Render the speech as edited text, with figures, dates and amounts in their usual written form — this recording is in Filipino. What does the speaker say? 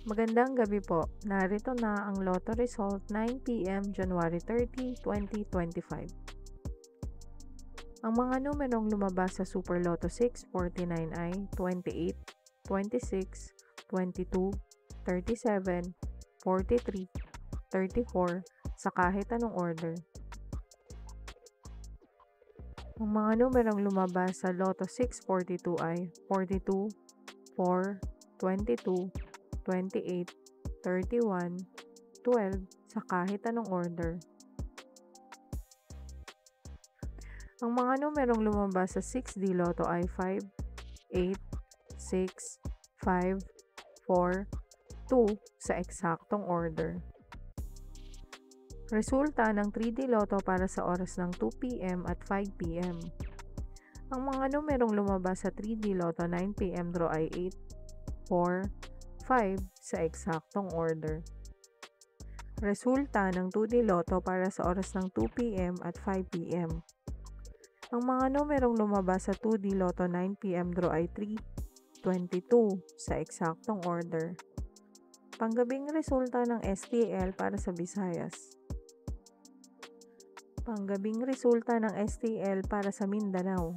Magandang gabi po. Narito na ang Lotto result 9 p.m. January 30, 2025. Ang mga numerong lumabas sa Super Lotto 649 ay 28, 26, 22, 37, 43, 34 sa kahit anong order. Ang mga numerong lumabas sa Lotto 642 ay 42, 4, 22, 28, 31, 12 sa kahit anong order. Ang mga numerong lumabas sa 6D Lotto ay 5, 8, 6, 5, 4, 2 sa eksaktong order. Resulta ng 3D Lotto para sa oras ng 2 p.m. at 5 p.m. Ang mga numerong lumabas sa 3D Lotto 9 p.m. draw ay 8, 4, 5 sa eksaktong order. Resulta ng 2D Lotto para sa oras ng 2 p.m. at 5 p.m. Ang mga numerong lumabas sa 2D Lotto 9 p.m. draw ay 3, 22 sa eksaktong order. Panggabing resulta ng STL para sa Visayas. Panggabing resulta ng STL para sa Mindanao.